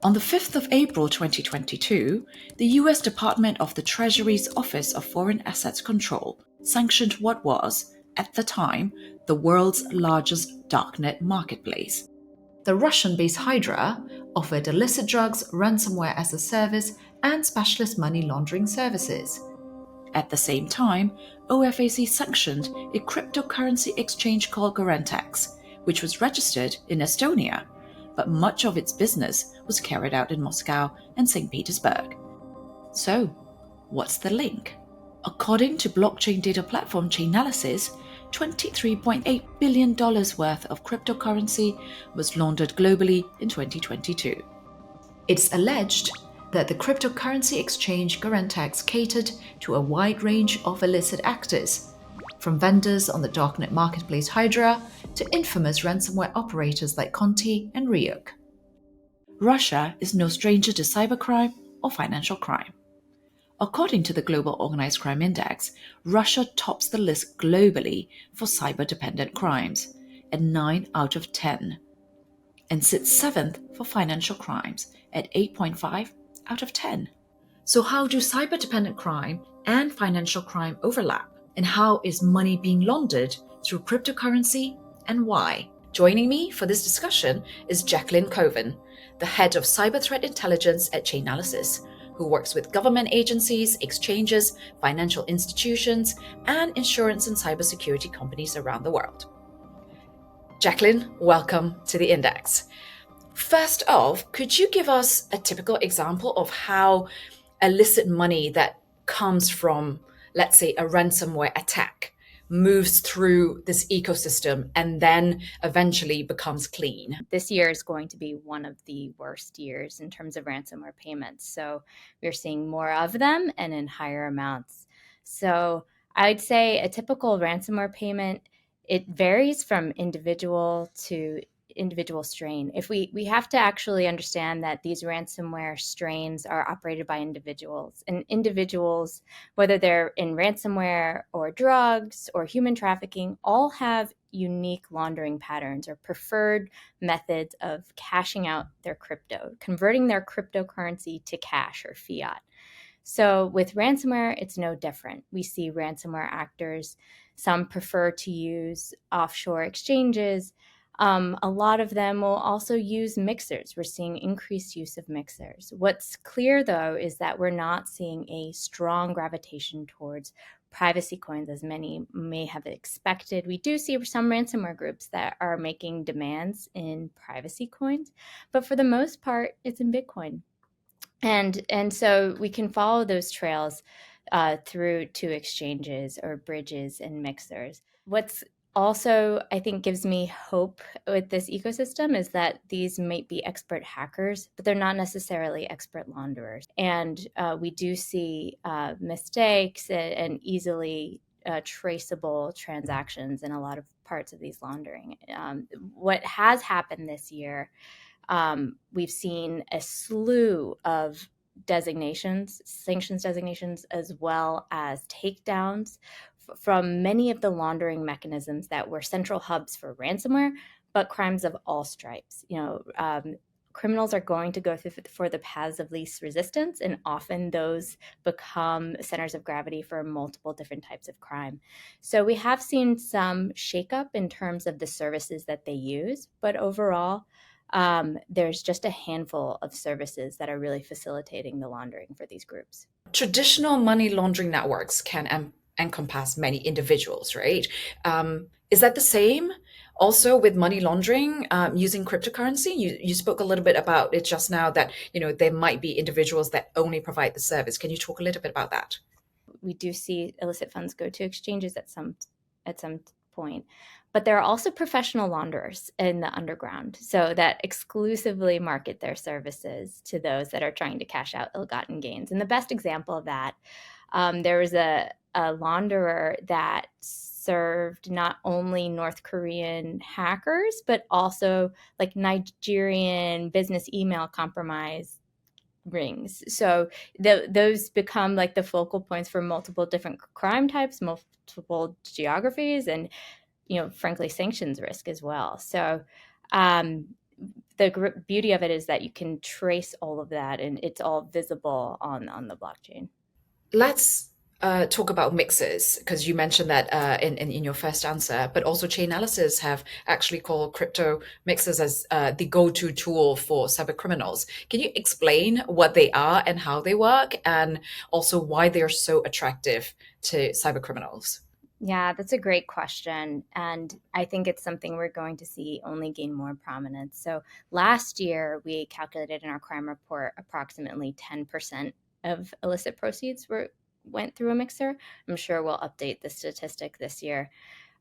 On the 5th of April 2022, the US Department of the Treasury's Office of Foreign Assets Control sanctioned what was, at the time, the world's largest darknet marketplace. The Russian-based Hydra offered illicit drugs, ransomware as a service, and specialist money laundering services. At the same time, OFAC sanctioned a cryptocurrency exchange called Gentex, which was registered in Estonia, but much of its business was carried out in Moscow and St. Petersburg. So, what's the link? According to blockchain data platform Chainalysis, $23.8 billion worth of cryptocurrency was laundered globally in 2022. It's alleged that the cryptocurrency exchange Gentex catered to a wide range of illicit actors, from vendors on the darknet marketplace Hydra to infamous ransomware operators like Conti and Ryuk. Russia is no stranger to cybercrime or financial crime. According to the Global Organized Crime Index, Russia tops the list globally for cyber-dependent crimes at 9 out of 10, and sits 7th for financial crimes at 8.5 out of 10. So how do cyber-dependent crime and financial crime overlap? And how is money being laundered through cryptocurrency, and why? Joining me for this discussion is Jacqueline Koven, the head of cyber threat intelligence at Chainalysis, who works with government agencies, exchanges, financial institutions, and insurance and cybersecurity companies around the world. Jacqueline, welcome to the Index. First off, could you give us a typical example of how illicit money that comes from, let's say, a ransomware attack moves through this ecosystem and then eventually becomes clean? This year is going to be one of the worst years in terms of ransomware payments. So we're seeing more of them and in higher amounts. So I'd say a typical ransomware payment, it varies from individual to individual strain. If we have to actually understand that these ransomware strains are operated by individuals, and individuals, whether they're in ransomware or drugs or human trafficking, all have unique laundering patterns or preferred methods of cashing out their crypto, converting their cryptocurrency to cash or fiat. So with ransomware, it's no different. We see ransomware actors, some prefer to use offshore exchanges. A lot of them will also use mixers. We're seeing increased use of mixers. What's clear, though, is that we're not seeing a strong gravitation towards privacy coins as many may have expected. We do see some ransomware groups that are making demands in privacy coins, but for the most part, it's in Bitcoin. And so we can follow those trails through to exchanges or bridges and mixers. What's also, I think, gives me hope with this ecosystem is that these might be expert hackers, but they're not necessarily expert launderers. And we do see mistakes and easily traceable transactions in a lot of parts of these laundering. What has happened this year, we've seen a slew of designations, sanctions designations, as well as takedowns from many of the laundering mechanisms that were central hubs for ransomware, but crimes of all stripes. Criminals are going to go for the paths of least resistance, and often those become centers of gravity for multiple different types of crime. So we have seen some shakeup in terms of the services that they use, but overall, there's just a handful of services that are really facilitating the laundering for these groups. Traditional money laundering networks can encompass many individuals, right? Is that the same also with money laundering using cryptocurrency? You spoke a little bit about it just now that, there might be individuals that only provide the service. Can you talk a little bit about that? We do see illicit funds go to exchanges at some point. But there are also professional launderers in the underground, so that exclusively market their services to those that are trying to cash out ill-gotten gains. And the best example of that, there was a launderer that served not only North Korean hackers, but also like Nigerian business email compromise rings. So those become like the focal points for multiple different crime types, multiple geographies, and frankly, sanctions risk as well. So the beauty of it is that you can trace all of that and it's all visible on the blockchain. Let's talk about mixers because you mentioned that in your first answer, but also Chainalysis have actually called crypto mixers as the go-to tool for cyber criminals. Can you explain what they are and how they work, and also why they are so attractive to cyber criminals? Yeah, that's a great question. And I think it's something we're going to see only gain more prominence. So last year, we calculated in our crime report approximately 10% of illicit proceeds went through a mixer. I'm sure we'll update the statistic this year.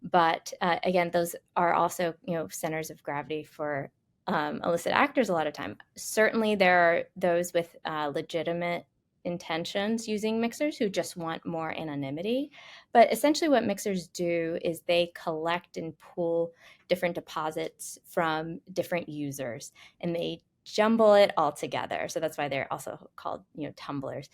But again, those are also, centers of gravity for illicit actors a lot of time. Certainly, there are those with legitimate intentions using mixers who just want more anonymity. But essentially, what mixers do is they collect and pool different deposits from different users, and they jumble it all together. So that's why they're also called, tumblers.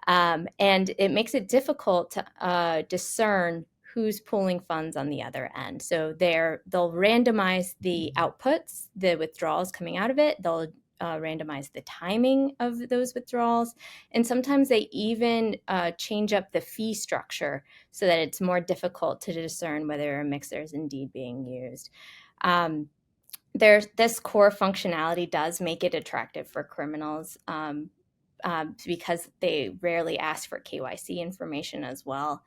And it makes it difficult to discern who's pulling funds on the other end. So they'll randomize the outputs, the withdrawals coming out of it. They'll randomize the timing of those withdrawals. And sometimes they even change up the fee structure so that it's more difficult to discern whether a mixer is indeed being used. This core functionality does make it attractive for criminals because they rarely ask for KYC information as well.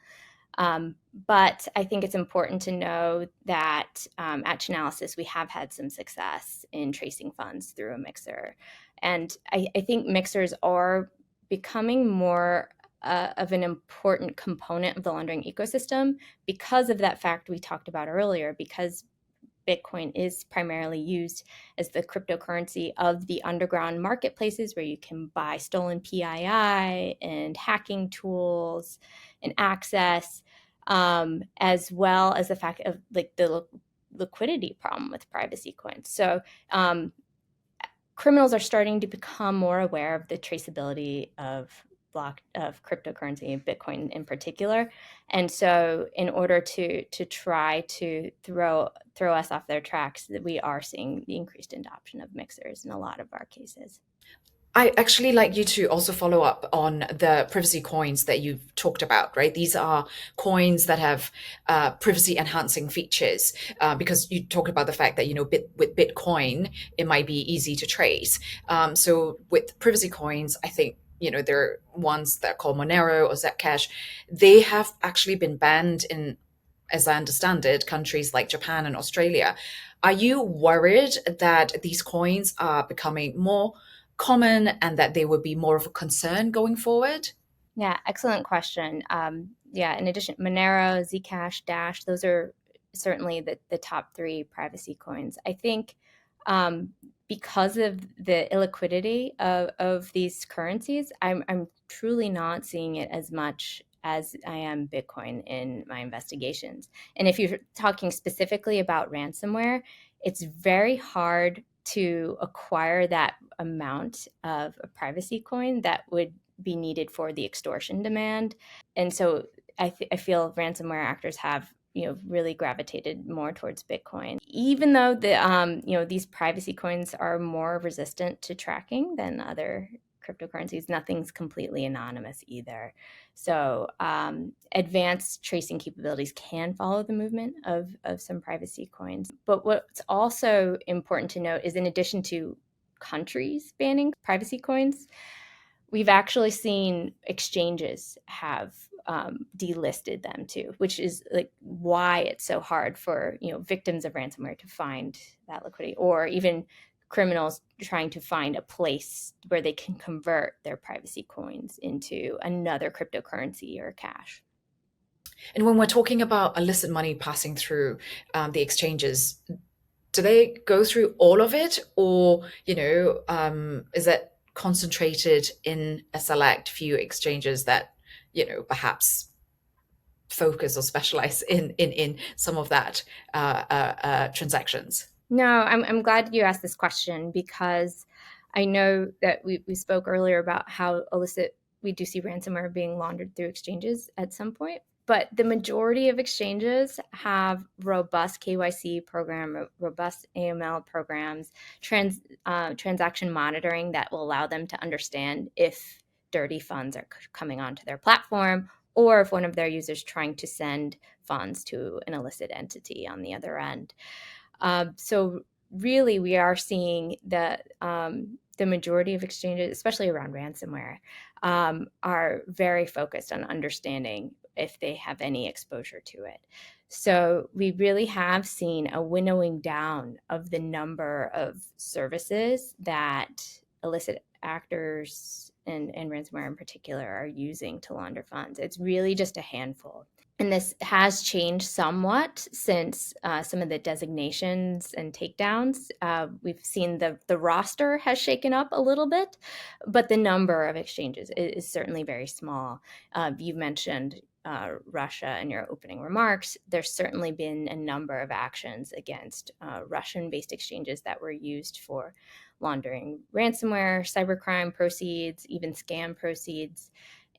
But I think it's important to know that at Chainalysis, we have had some success in tracing funds through a mixer. And I think mixers are becoming more of an important component of the laundering ecosystem because of that fact we talked about earlier, because Bitcoin is primarily used as the cryptocurrency of the underground marketplaces where you can buy stolen PII and hacking tools and access, as well as the fact of like the liquidity problem with privacy coins. So criminals are starting to become more aware of the traceability of cryptocurrency and Bitcoin in particular. And so in order to try to throw us off their tracks, that we are seeing the increased adoption of mixers in a lot of our cases. I actually like you to also follow up on the privacy coins that you've talked about, right? These are coins that have privacy enhancing features because you talked about the fact that, with Bitcoin, it might be easy to trace. So with privacy coins, I think, there are ones that are called Monero or Zcash. They have actually been banned in, as I understand it, countries like Japan and Australia. Are you worried that these coins are becoming more common and that they would be more of a concern going forward? Yeah, excellent question. Yeah, in addition, Monero, Zcash, Dash, those are certainly the top three privacy coins. I think because of the illiquidity of these currencies, I'm truly not seeing it as much as I am Bitcoin in my investigations. And if you're talking specifically about ransomware, it's very hard to acquire that amount of a privacy coin that would be needed for the extortion demand. And so I feel ransomware actors have really gravitated more towards Bitcoin, even though these privacy coins are more resistant to tracking than other cryptocurrencies. Nothing's completely anonymous either. So advanced tracing capabilities can follow the movement of some privacy coins. But what's also important to note is, in addition to countries banning privacy coins, we've actually seen exchanges have delisted them too, which is like why it's so hard for victims of ransomware to find that liquidity, or even criminals trying to find a place where they can convert their privacy coins into another cryptocurrency or cash. And when we're talking about illicit money passing through the exchanges, do they go through all of it, or is it concentrated in a select few exchanges that perhaps focus or specialize in some of that transactions? No, I'm glad you asked this question, because I know that we spoke earlier about how illicit we do see ransomware being laundered through exchanges at some point. But the majority of exchanges have robust KYC program, robust AML programs, transaction monitoring that will allow them to understand if dirty funds are coming onto their platform, or if one of their users trying to send funds to an illicit entity on the other end. So really, we are seeing that the majority of exchanges, especially around ransomware, are very focused on understanding if they have any exposure to it. So we really have seen a winnowing down of the number of services that illicit actors and ransomware in particular are using to launder funds. It's really just a handful. And this has changed somewhat since some of the designations and takedowns. We've seen the roster has shaken up a little bit, but the number of exchanges is certainly very small. You mentioned Russia in your opening remarks. There's certainly been a number of actions against Russian-based exchanges that were used for laundering ransomware, cybercrime proceeds, even scam proceeds.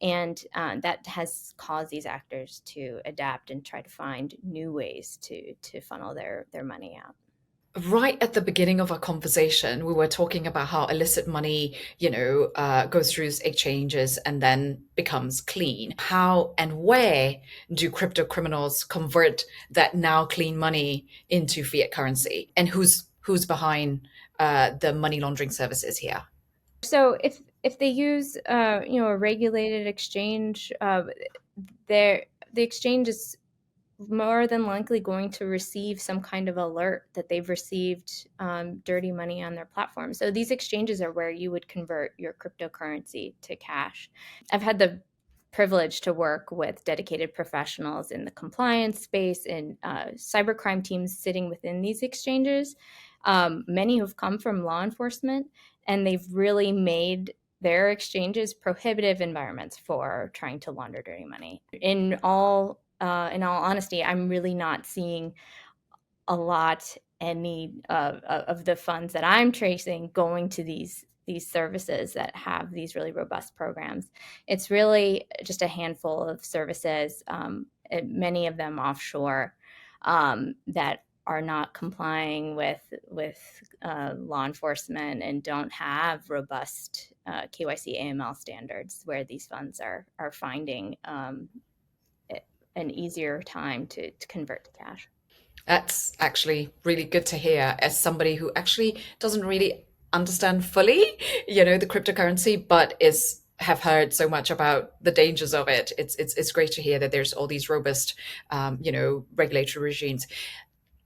And that has caused these actors to adapt and try to find new ways to funnel their money out. Right at the beginning of our conversation, we were talking about how illicit money, goes through exchanges and then becomes clean. How and where do crypto criminals convert that now clean money into fiat currency? And who's behind the money laundering services here? So if they use a regulated exchange, the exchange is more than likely going to receive some kind of alert that they've received dirty money on their platform. So these exchanges are where you would convert your cryptocurrency to cash. I've had the privilege to work with dedicated professionals in the compliance space and cybercrime teams sitting within these exchanges, many who've come from law enforcement, and they've really made their exchanges prohibitive environments for trying to launder dirty money. In all honesty, I'm really not seeing any of the funds that I'm tracing going to these services that have these really robust programs. It's really just a handful of services, many of them offshore, that are not complying with law enforcement and don't have robust KYC AML standards, where these funds are finding an easier time to convert to cash. That's actually really good to hear as somebody who actually doesn't really understand fully, the cryptocurrency, but is have heard so much about the dangers of it. It's great to hear that there's all these robust, regulatory regimes.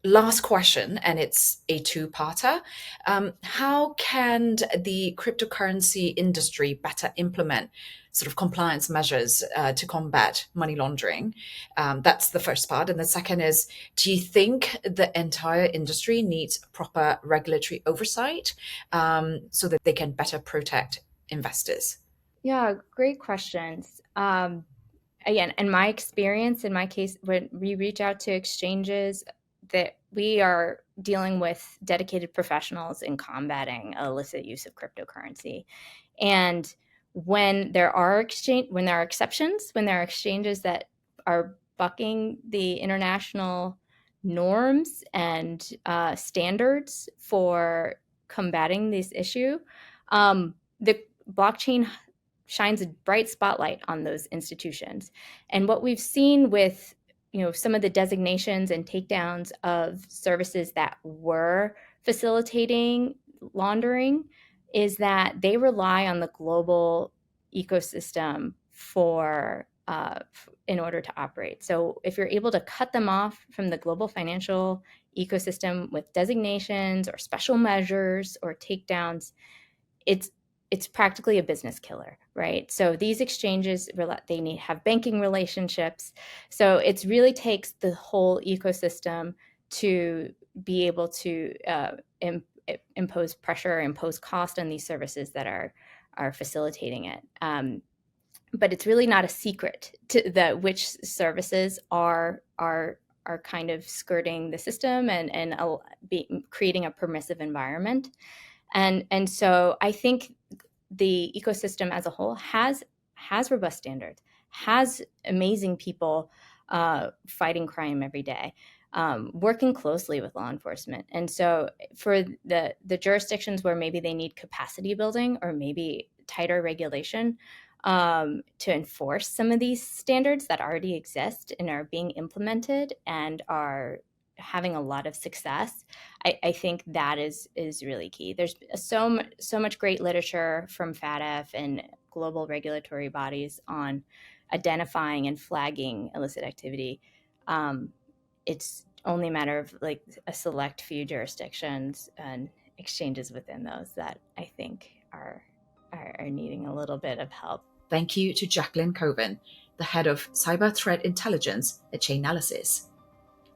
Last question, and it's a two-parter. How can the cryptocurrency industry better implement sort of compliance measures to combat money laundering? That's the first part. And the second is, do you think the entire industry needs proper regulatory oversight so that they can better protect investors? Yeah, great questions. Again, in my experience, in my case, when we reach out to exchanges, that we are dealing with dedicated professionals in combating illicit use of cryptocurrency. And when there are exceptions, when there are exchanges that are bucking the international norms and standards for combating this issue, the blockchain shines a bright spotlight on those institutions. And what we've seen with some of the designations and takedowns of services that were facilitating laundering is that they rely on the global ecosystem for in order to operate. So if you're able to cut them off from the global financial ecosystem with designations or special measures or takedowns, it's practically a business killer, right? So these exchanges, they have banking relationships. So it really takes the whole ecosystem to be able to impose pressure, impose cost on these services that are facilitating it. But it's really not a secret to which services are kind of skirting the system and creating a permissive environment. And so I think the ecosystem as a whole has robust standards, has amazing people fighting crime every day, working closely with law enforcement. And so for the jurisdictions where maybe they need capacity building or maybe tighter regulation to enforce some of these standards that already exist and are being implemented and are having a lot of success, I think that is really key. There's so much great literature from FATF and global regulatory bodies on identifying and flagging illicit activity. It's only a matter of like a select few jurisdictions and exchanges within those that I think are needing a little bit of help. Thank you to Jacqueline Koven, the head of Cyber Threat Intelligence at Chainalysis.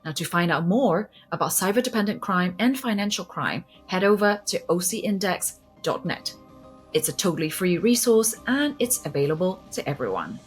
Now, to find out more about cyber-dependent crime and financial crime, head over to ocindex.net. It's a totally free resource and it's available to everyone.